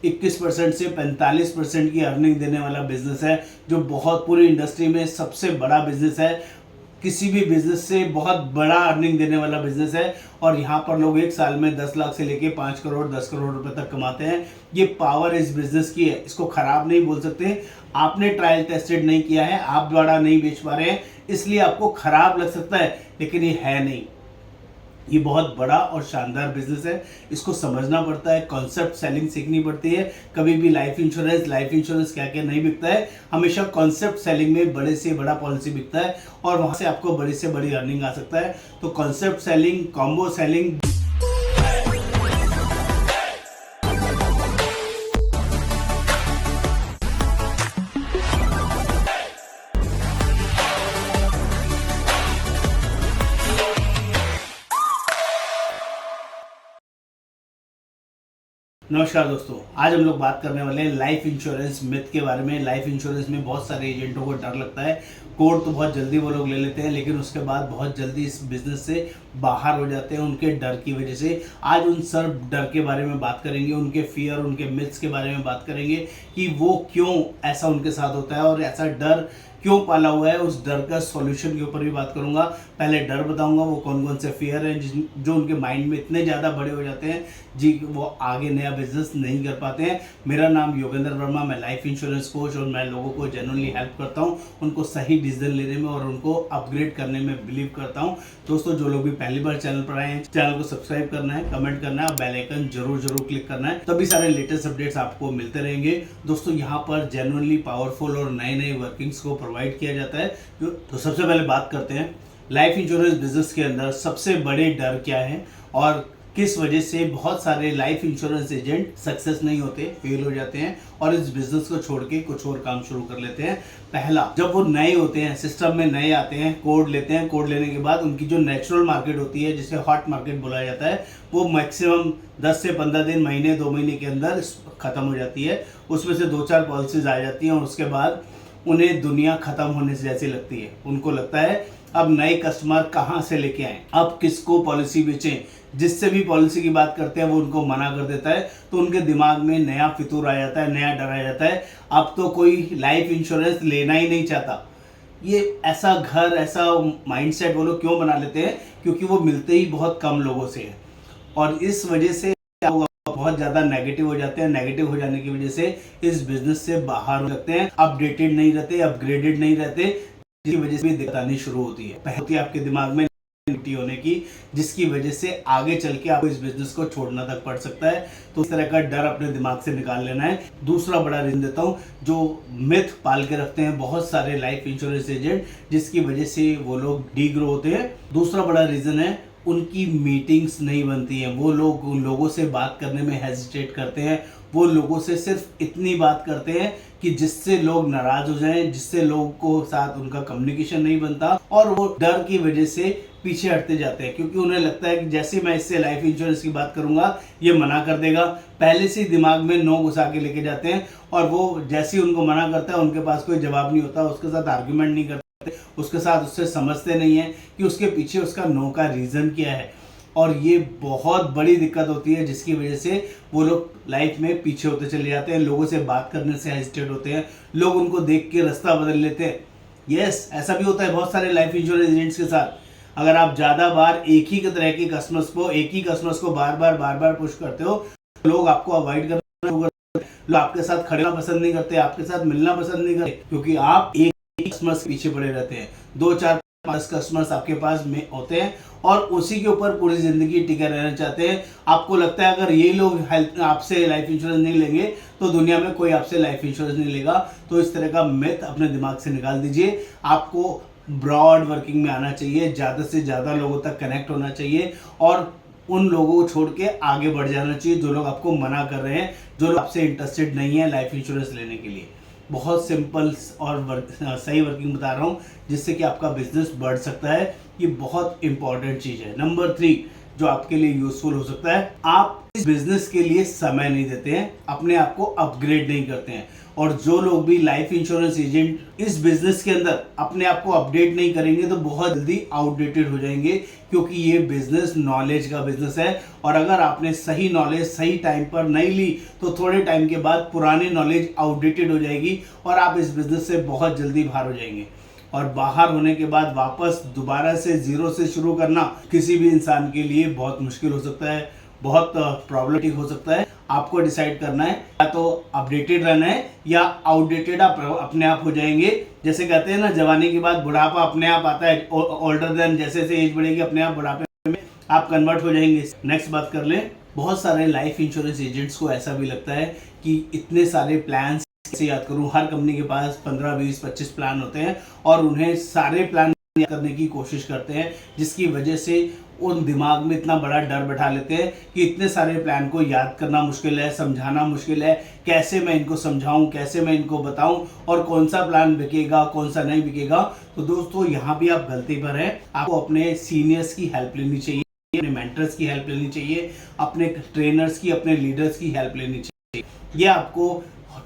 21% से 45% की अर्निंग देने वाला बिजनेस है, जो बहुत पूरी इंडस्ट्री में सबसे बड़ा बिजनेस है। किसी भी बिजनेस से बहुत बड़ा अर्निंग देने वाला बिजनेस है। और यहाँ पर लोग एक साल में 10 लाख से लेके 5 करोड़ 10 करोड़ रुपए तक कमाते हैं। ये पावर इस बिजनेस की है, इसको खराब नहीं बोल सकते। आपने ट्रायल टेस्टेड नहीं किया है, आप द्वारा नहीं बेच पा रहे हैं, इसलिए आपको खराब लग सकता है, लेकिन ये है नहीं। ये बहुत बड़ा और शानदार बिजनेस है, इसको समझना पड़ता है, कॉन्सेप्ट सेलिंग सीखनी पड़ती है। कभी भी लाइफ इंश्योरेंस क्या क्या नहीं बिकता है, हमेशा कॉन्सेप्ट सेलिंग में बड़े से बड़ा पॉलिसी बिकता है और वहां से आपको बड़ी से बड़ी अर्निंग आ सकता है। तो कॉन्सेप्ट सेलिंग, कॉम्बो सेलिंग। नमस्कार दोस्तों, आज हम लोग बात करने वाले हैं लाइफ इंश्योरेंस मिथ के बारे में। लाइफ इंश्योरेंस में बहुत सारे एजेंटों को डर लगता है, कोड तो बहुत जल्दी वो लोग ले लेते हैं, लेकिन उसके बाद बहुत जल्दी इस बिजनेस से बाहर हो जाते हैं उनके डर की वजह से। आज उन सब डर के बारे में बात करेंगे, उनके फियर, उनके मिथ्स के बारे में बात करेंगे कि वो क्यों ऐसा उनके साथ होता है और ऐसा डर क्यों पाला हुआ है। उस डर का सॉल्यूशन के ऊपर भी बात करूंगा। पहले डर बताऊंगा, वो कौन कौन से फियर हैं जो उनके माइंड में इतने ज़्यादा बड़े हो जाते हैं जी, वो आगे नया बिजनेस नहीं कर पाते हैं। मेरा नाम योगेंद्र वर्मा, मैं लाइफ इंश्योरेंस कोच और मैं लोगों को जेन्युइनली हेल्प करता हूं, उनको सही डिसीजन लेने में और उनको अपग्रेड करने में बिलीव करता हूं। दोस्तों, जो लोग भी पहली बार चैनल पर आए हैं, चैनल को सब्सक्राइब करना है, कमेंट करना है और बेल आइकन जरूर क्लिक करना है, तभी सारे लेटेस्ट अपडेट्स आपको मिलते रहेंगे। दोस्तों, यहाँ पर जेन्युइनली पावरफुल और नए वर्किंग्स को प्रोवाइड किया जाता है। तो सबसे पहले बात करते हैं लाइफ इंश्योरेंस बिजनेस के अंदर सबसे बड़े डर क्या है और किस वजह से बहुत सारे लाइफ इंश्योरेंस एजेंट सक्सेस नहीं होते, फेल हो जाते हैं और इस बिजनेस को छोड़ के कुछ और काम शुरू कर लेते हैं। पहला, जब वो नए होते हैं, सिस्टम में नए आते हैं, कोड लेते हैं, कोड लेने के बाद उनकी जो नेचुरल मार्केट होती है, जिसे हॉट मार्केट बोला जाता है, वो मैक्सिमम 10 से 15 दिन, महीने, 2 महीने के अंदर खत्म हो जाती है। उसमें से 2-4 पॉलिसीज आ जाती हैं और उसके बाद उन्हें दुनिया खत्म होने से जैसी लगती है। उनको लगता है अब नए कस्टमर कहां से लेके आए, अब किसको पॉलिसी बेचें। जिससे भी पॉलिसी की बात करते हैं वो उनको मना कर देता है, तो उनके दिमाग में नया फितूर आ जाता है, नया डर आ जाता है। अब तो कोई लाइफ इंश्योरेंस लेना ही नहीं चाहता। ये ऐसा घर, ऐसा माइंडसेट वो लोग क्यों बना लेते हैं? क्योंकि वो मिलते ही बहुत कम लोगों से है और इस वजह से क्या हुआ, बहुत ज्यादा नेगेटिव हो जाते हैं। नेगेटिव हो जाने की वजह से इस बिजनेस से बाहर हो सकते हैं, अपडेटेड नहीं रहते, अपग्रेडेड नहीं रहते, जिसकी वजह से दिक्कत आनी शुरू होती है। पहले आपके दिमाग में होने की, जिसकी वजह से आगे चल के आपको इस बिजनेस को छोड़ना तक पड़ सकता है। तो इस तरह का डर अपने दिमाग से निकाल लेना है। दूसरा बड़ा रीजन देता हूं, जो मिथ पाल के रखते हैं बहुत सारे लाइफ इंश्योरेंस एजेंट, जिसकी वजह से वो लोग डी ग्रो होते हैं। दूसरा बड़ा रीजन है, उनकी मीटिंग्स नहीं बनती हैं। वो लोग उन लोगों से बात करने में हेजिटेट करते हैं। वो लोगों से सिर्फ इतनी बात करते हैं कि जिससे लोग नाराज हो जाएं, जिससे लोगों को साथ उनका कम्युनिकेशन नहीं बनता और वो डर की वजह से पीछे हटते जाते हैं, क्योंकि उन्हें लगता है कि जैसे मैं इससे लाइफ इंश्योरेंस की बात करूंगा ये मना कर देगा। पहले से ही दिमाग में नो घुसा के लेके जाते हैं और वो जैसे ही उनको मना करता है उनके पास कोई जवाब नहीं होता, उसके साथ आर्ग्यूमेंट नहीं करते, उसके साथ उससे समझते नहीं है कि उसके पीछे उसका नो का रीजन क्या है। और ये बहुत बड़ी दिक्कत होती है, जिसकी वजह से वो लोग लाइफ में पीछे होते चले जाते हैं, लोगों से बात करने से हेजिटेट होते हैं, लोग उनको देख के रास्ता बदल लेते हैं। यस, ऐसा भी होता है बहुत सारे लाइफ इंश्योरेंस एजेंट्स के साथ। अगर आप ज़्यादा बार एक ही तरह के कस्टमर्स को बार बार पुश करते हो, लोग आपको अवॉइड करना शुरू करते हैं, लोग आपके साथ खड़ना पसंद नहीं करते, आपके साथ मिलना पसंद नहीं करते, क्योंकि आप एक कस्टमर्स के पीछे पड़े रहते हैं। 2-4-5 कस्टमर्स आपके पास में होते हैं और उसी के ऊपर पूरी जिंदगी टिके रहना चाहते हैं। आपको लगता है अगर ये लोग आपसे लाइफ इंश्योरेंस नहीं लेंगे तो दुनिया में कोई आपसे लाइफ इंश्योरेंस नहीं लेगा। तो इस तरह का मिथ अपने दिमाग से निकाल दीजिए। आपको ब्रॉड वर्किंग में आना चाहिए, ज़्यादा से ज़्यादा लोगों तक कनेक्ट होना चाहिए और उन लोगों को छोड़ के आगे बढ़ जाना चाहिए जो लोग आपको मना कर रहे हैं, जो लोग आपसे इंटरेस्टेड नहीं है लाइफ इंश्योरेंस लेने के लिए। बहुत सिंपल और सही वर्किंग बता रहा हूँ, जिससे कि आपका बिजनेस बढ़ सकता है। ये बहुत इंपॉर्टेंट चीज़ है। नंबर 3, जो आपके लिए यूजफुल हो सकता है। आप इस बिजनेस के लिए समय नहीं देते हैं, अपने आप को अपग्रेड नहीं करते हैं, और जो लोग भी लाइफ इंश्योरेंस एजेंट इस बिजनेस के अंदर अपने आप को अपडेट नहीं करेंगे तो बहुत जल्दी आउटडेटेड हो जाएंगे, क्योंकि ये बिजनेस नॉलेज का बिजनेस है। और अगर आपने सही नॉलेज सही टाइम पर नहीं ली तो थोड़े टाइम के बाद पुरानी नॉलेज आउटडेटेड हो जाएगी और आप इस बिजनेस से बहुत जल्दी बाहर हो जाएंगे। और बाहर होने के बाद वापस दोबारा से जीरो से शुरू करना किसी भी इंसान के लिए बहुत मुश्किल हो सकता है, बहुत प्रॉब्लमेटिक हो सकता है। आपको डिसाइड करना है, या तो अपडेटेड रहना है या आउटडेटेड आप अपने आप हो जाएंगे। जैसे कहते हैं ना, जवानी के बाद बुढ़ापा अपने आप आता है, ओल्डर देन जैसे जैसे एज बढ़ेगी अपने आप बुढ़ापे में आप कन्वर्ट हो जाएंगे। नेक्स्ट बात कर लें, बहुत सारे लाइफ इंश्योरेंस एजेंट्स को ऐसा भी लगता है कि इतने सारे प्लान्स से याद करूं, हर कंपनी के पास 15, 20, 25 प्लान होते हैं और उन्हें सारे प्लान याद करने की कोशिश करते हैं, जिसकी वजह से उन दिमाग में इतना बड़ा डर बैठा लेते हैं कि इतने सारे प्लान को याद करना मुश्किल है, समझाना मुश्किल है, कैसे मैं इनको समझाऊं, कैसे मैं इनको बताऊं और कौन सा प्लान बिकेगा कौन सा नहीं बिकेगा। तो दोस्तों यहाँ भी आप गलती पर हैं। आपको अपने सीनियर्स की हेल्प लेनी चाहिए, अपने मेंटर्स की हेल्प लेनी चाहिए, अपने ट्रेनर्स की, अपने लीडर्स की हेल्प लेनी चाहिए। ये आपको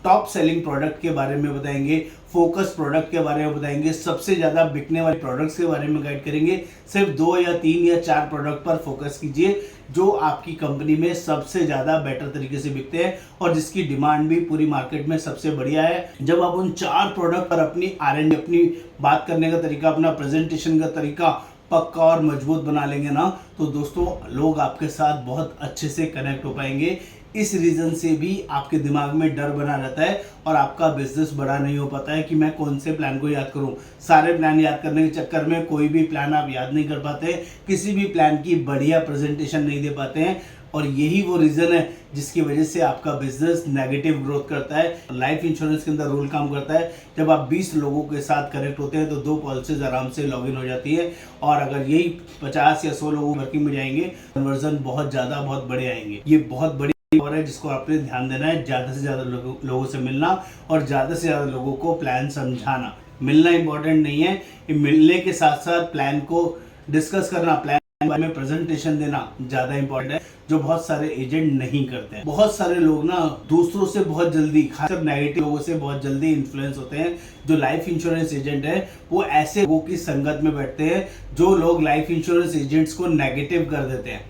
टॉप सेलिंग प्रोडक्ट के बारे में बताएंगे, फोकस प्रोडक्ट के बारे में बताएंगे, सबसे ज्यादा बिकने वाले प्रोडक्ट्स के बारे में गाइड करेंगे। सिर्फ 2 या 3 या 4 प्रोडक्ट पर फोकस कीजिए जो आपकी कंपनी में सबसे ज्यादा बेटर तरीके से बिकते हैं और जिसकी डिमांड भी पूरी मार्केट में सबसे बढ़िया है। जब आप उन 4 प्रोडक्ट पर अपनी R&D, अपनी बात करने का तरीका, अपना प्रेजेंटेशन का तरीका पक्का और मजबूत बना लेंगे ना, तो दोस्तों लोग आपके साथ बहुत अच्छे से कनेक्ट हो पाएंगे। इस रीजन से भी आपके दिमाग में डर बना रहता है और आपका बिजनेस बड़ा नहीं हो पाता है कि मैं कौन से प्लान को याद करूं। सारे प्लान याद करने के चक्कर में कोई भी प्लान आप याद नहीं कर पाते, किसी भी प्लान की बढ़िया प्रेजेंटेशन नहीं दे पाते हैं, और यही वो रीजन है जिसकी वजह से आपका बिजनेस नेगेटिव ग्रोथ करता है। लाइफ इंश्योरेंस के अंदर रूल काम करता है, जब आप 20 लोगों के साथ कनेक्ट होते हैं तो 2 पॉलिसीज आराम से लॉगिन हो जाती है, और अगर यही 50 या 100 लोग वर्किंग में जाएंगे, कन्वर्जन बहुत ज्यादा बहुत बड़े आएंगे। ये बहुत बड़ी और है जिसको आपने ध्यान देना है। ज्यादा से ज्यादा लोगों से मिलना और ज्यादा से ज्यादा लोगों को प्लान समझाना। मिलना इंपॉर्टेंट नहीं है, मिलने के साथ साथ प्लान को डिस्कस करना, प्लान में प्रेजेंटेशन देना ज्यादा इंपॉर्टेंट है, जो बहुत सारे एजेंट नहीं करते हैं। बहुत सारे लोग ना दूसरों से बहुत जल्दी, खासकर नेगेटिव लोगों से बहुत जल्दी इन्फ्लुएंस होते हैं। जो लाइफ इंश्योरेंस एजेंट है वो ऐसे लोगों की संगत में बैठते हैं जो लोग लाइफ इंश्योरेंस एजेंट्स को नेगेटिव कर देते हैं।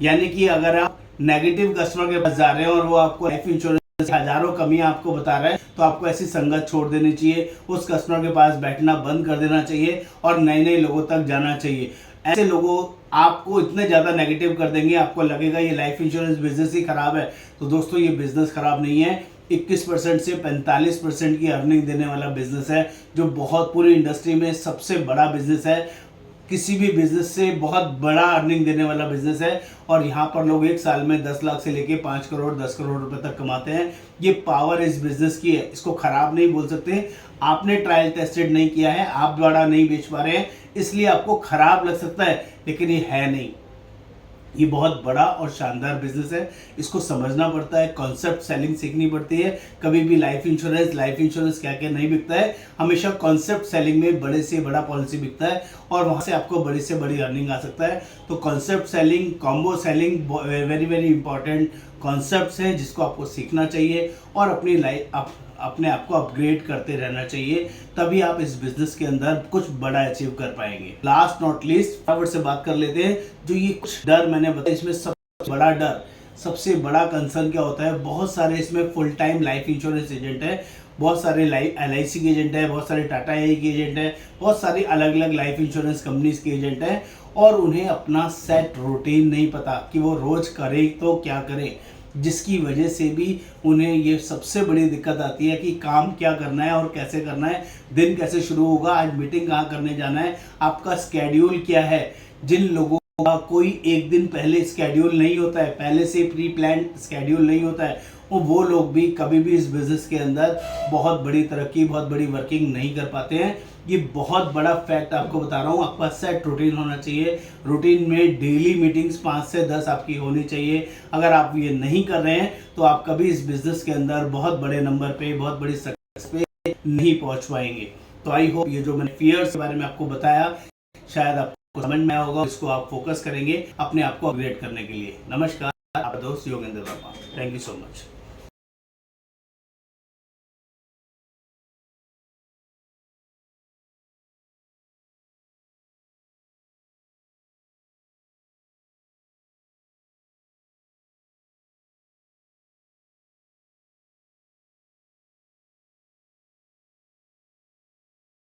यानी कि अगर आप नेगेटिव कस्टमर के पास जा रहे हैं और वो आपको लाइफ इंश्योरेंस हजारों कमियां आपको बता रहा है, तो आपको ऐसी संगत छोड़ देनी चाहिए, उस कस्टमर के पास बैठना बंद कर देना चाहिए और नए नए लोगों तक जाना चाहिए। ऐसे लोगों आपको इतने ज्यादा नेगेटिव कर देंगे, आपको लगेगा ये लाइफ इंश्योरेंस बिजनेस ही खराब है। तो दोस्तों ये बिजनेस खराब नहीं है, 21% से 45% की अर्निंग देने वाला बिजनेस है, जो बहुत पूरी इंडस्ट्री में सबसे बड़ा बिजनेस है। किसी भी बिजनेस से बहुत बड़ा अर्निंग देने वाला बिजनेस है, और यहाँ पर लोग एक साल में 10 लाख से लेके 5 करोड़ 10 करोड़ रुपए तक कमाते हैं। ये पावर इस बिजनेस की है, इसको खराब नहीं बोल सकते। आपने ट्रायल टेस्टेड नहीं किया है, आप द्वारा नहीं बेच पा रहे हैं, इसलिए आपको खराब लग सकता है, लेकिन ये है नहीं। ये बहुत बड़ा और शानदार बिजनेस है, इसको समझना पड़ता है, कॉन्सेप्ट सेलिंग सीखनी पड़ती है। कभी भी लाइफ इंश्योरेंस क्या क्या नहीं बिकता है, हमेशा कॉन्सेप्ट सेलिंग में बड़े से बड़ा पॉलिसी बिकता है और वहां से आपको बड़ी से बड़ी अर्निंग आ सकता है। तो concept selling, combo selling very very important concepts हैं जिसको आपको सीखना चाहिए और अपनी अपने आप को अपग्रेड करते रहना चाहिए, तभी आप इस बिजनेस के अंदर कुछ बड़ा अचीव कर पाएंगे। लास्ट नॉट लीस्ट फटाफट से बात कर लेते हैं, जो ये कुछ डर मैंने बताया, इसमें सबसे बड़ा डर, सबसे बड़ा कंसर्न क्या होता है। बहुत सारे इसमें full time life insurance agent है, बहुत सारे LIC के एजेंट है, बहुत सारे टाटा AI के एजेंट है, बहुत सारी अलग अलग लाइफ इंश्योरेंस कंपनीज के एजेंट है, और उन्हें अपना सेट रूटीन नहीं पता कि वो रोज करे तो क्या करें, जिसकी वजह से भी उन्हें ये सबसे बड़ी दिक्कत आती है कि काम क्या करना है और कैसे करना है, दिन कैसे शुरू होगा, आज मीटिंग कहाँ करने जाना है, आपका स्केड्यूल क्या है। जिन लोगों का कोई एक दिन पहले स्केड्यूल नहीं होता है, पहले से प्री प्लान स्केड्यूल नहीं होता है, वो लोग भी कभी भी इस बिजनेस के अंदर बहुत बड़ी तरक्की, बहुत बड़ी वर्किंग नहीं कर पाते हैं। ये बहुत बड़ा फैक्ट आपको बता रहा हूँ। आपका सेट रूटीन होना चाहिए, रूटीन में डेली मीटिंग्स 5 से 10 आपकी होनी चाहिए। अगर आप ये नहीं कर रहे हैं तो आप कभी इस बिजनेस के अंदर बहुत बड़े नंबर पे, बहुत बड़ी सक्सेस पे नहीं पहुंच पाएंगे। तो आई होप ये जो मैंने फियर्स के बारे में आपको बताया शायद आप कमेंट में आया होगा, इसको आप फोकस करेंगे अपने आप को अपग्रेड करने के लिए। नमस्कार, आपका दोस्त Yogendra Verma. Thank you so much.